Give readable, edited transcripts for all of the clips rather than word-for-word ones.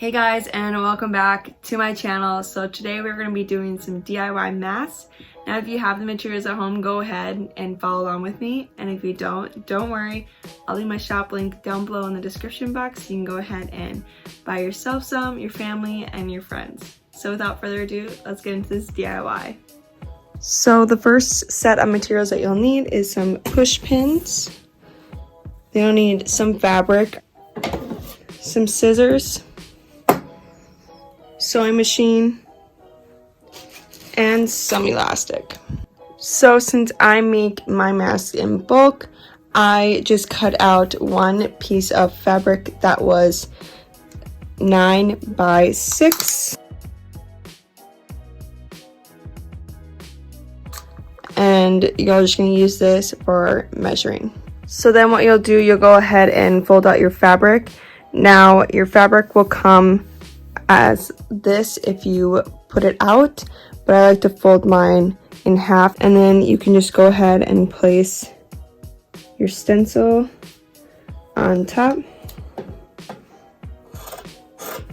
Hey guys, and welcome back to my channel. So today we're going to be doing some DIY masks. Now if you have the materials at home, go ahead and follow along with me, and if you don't worry. I'll leave my shop link down below in the description box. You can go ahead and buy yourself some, your family, and your friends. So without further ado, let's get into this DIY. So the first set of materials that you'll need is some push pins. You'll need some fabric, some scissors, sewing machine, and some elastic. So since I make my mask in bulk, I just cut out one piece of fabric that was 9 by 6. And you're just going to use this for measuring. So then what you'll do, you'll go ahead and fold out your fabric. Now your fabric will come as this if you put it out, but I like to fold mine in half, and then you can just go ahead and place your stencil on top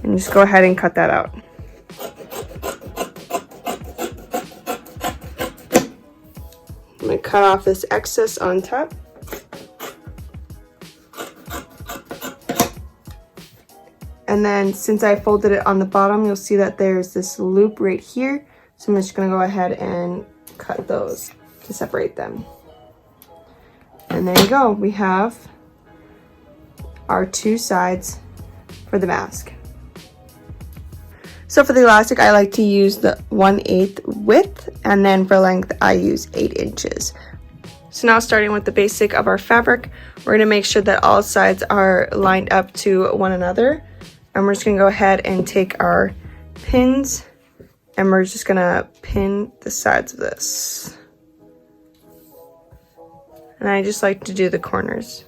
and just go ahead and cut that out. I'm going to cut off this excess on top. And then since I folded it on the bottom, you'll see that there's this loop right here. So I'm just going to go ahead and cut those to separate them. And there you go. We have our two sides for the mask. So for the elastic, I like to use the 1/8 width, and then for length, I use 8 inches. So now starting with the basic of our fabric, we're going to make sure that all sides are lined up to one another. And we're just going to go ahead and take our pins, and we're just going to pin the sides of this. And I just like to do the corners.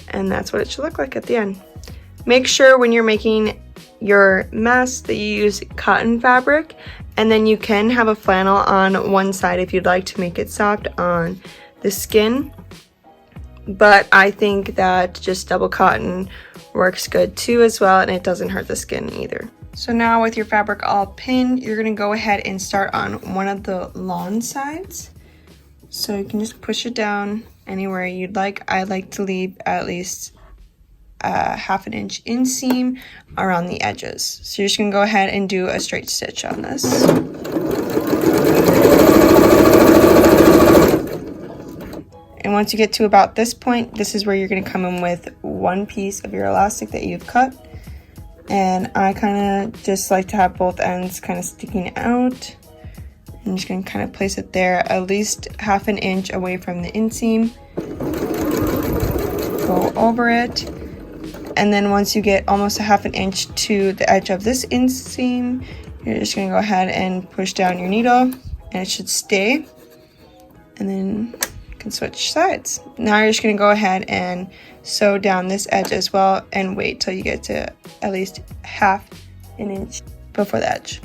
And that's what it should look like at the end. Make sure when you're making your mask that you use cotton fabric, and then you can have a flannel on one side if you'd like to make it soft on the skin. But I think that just double cotton works good too as well, and it doesn't hurt the skin either. So now with your fabric all pinned, you're going to go ahead and start on one of the long sides. So you can just push it down anywhere you'd like. I like to leave at least a 1/2 inch inseam around the edges. So you're just going to go ahead and do a straight stitch on this. And once you get to about this point, this is where you're going to come in with one piece of your elastic that you've cut. And I kind of just like to have both ends kind of sticking out. I'm just going to kind of place it there at least 1/2 inch away from the inseam. Go over it. And then once you get almost 1/2 inch to the edge of this inseam, you're just going to go ahead and push down your needle, and it should stay. And then you can switch sides. Now you're just going to go ahead and sew down this edge as well, and wait till you get to at least 1/2 inch before the edge.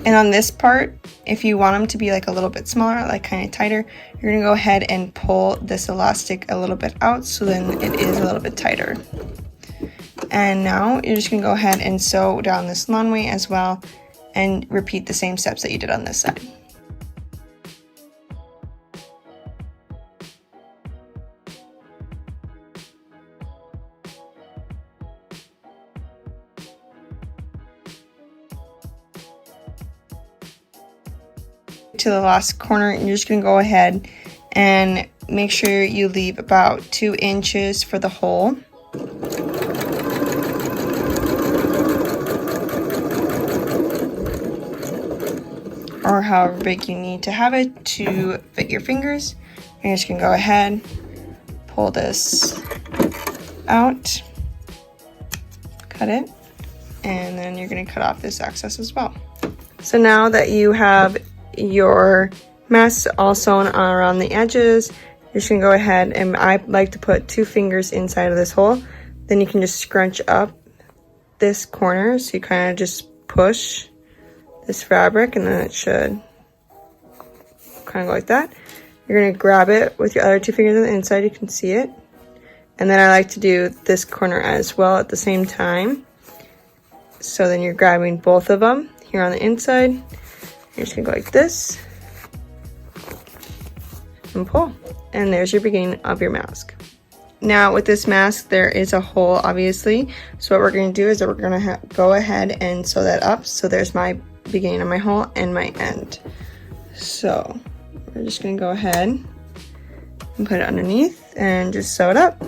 And on this part, if you want them to be like a little bit smaller, like kind of tighter, you're going to go ahead and pull this elastic a little bit out, so then it is a little bit tighter. And now you're just going to go ahead and sew down this long way as well, and repeat the same steps that you did on this side. To the last corner, you're just going to go ahead and make sure you leave about 2 inches for the hole. Or however big you need to have it to fit your fingers. You're just going to go ahead, pull this out, cut it, and then you're going to cut off this excess as well. So now that you have your mask all sewn on around the edges, you're just gonna go ahead, and I like to put 2 fingers inside of this hole. Then you can just scrunch up this corner, so you kind of just push this fabric, and then it should kind of go like that. You're gonna grab it with your other 2 fingers on the inside, you can see it. And then I like to do this corner as well at the same time. So then you're grabbing both of them here on the inside. You're just gonna go like this and pull. And there's your beginning of your mask. Now with this mask, there is a hole obviously. So what we're gonna do is that we're gonna go ahead and sew that up. So there's my beginning of my hole and my end. So we're just gonna go ahead and put it underneath and just sew it up.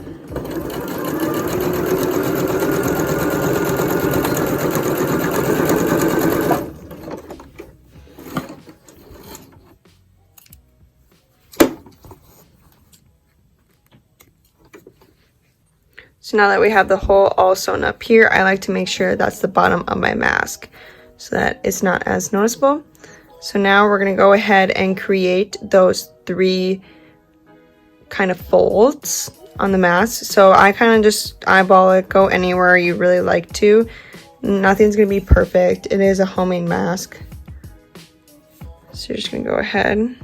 So now that we have the hole all sewn up here, I like to make sure that's the bottom of my mask so that it's not as noticeable. So now we're gonna go ahead and create those 3 kind of folds on the mask. So I kind of just eyeball it, go anywhere you really like to. Nothing's gonna be perfect. It is a homemade mask. So you're just gonna go ahead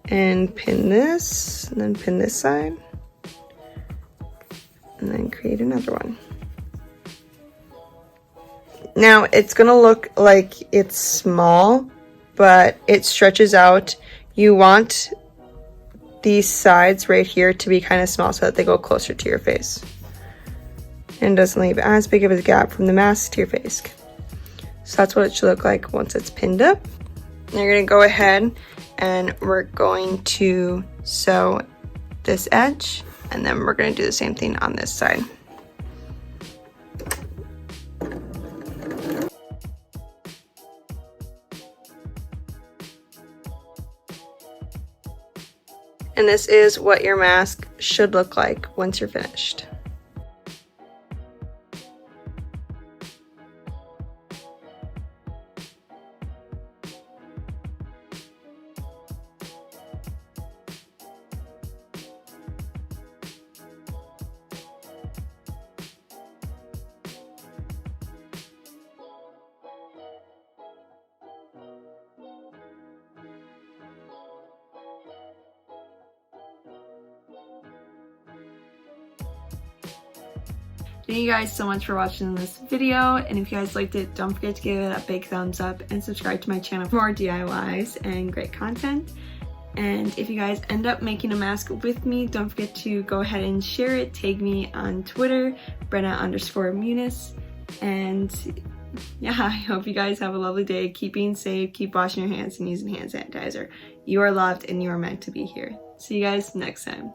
and pin this, and then pin this side. And then create another one. Now it's gonna look like it's small, but it stretches out. You want these sides right here to be kind of small so that they go closer to your face and doesn't leave as big of a gap from the mask to your face. So that's what it should look like once it's pinned up. And you're gonna go ahead and we're going to sew this edge, and then we're going to do the same thing on this side. And this is what your mask should look like once you're finished. Thank you guys so much for watching this video, and if you guys liked it, don't forget to give it a big thumbs up and subscribe to my channel for more DIYs and great content. And if you guys end up making a mask with me, don't forget to go ahead and share it. Tag me on Twitter, Brenna_Muniz. And yeah, I hope you guys have a lovely day. Keep being safe, keep washing your hands and using hand sanitizer. You are loved and you are meant to be here. See you guys next time.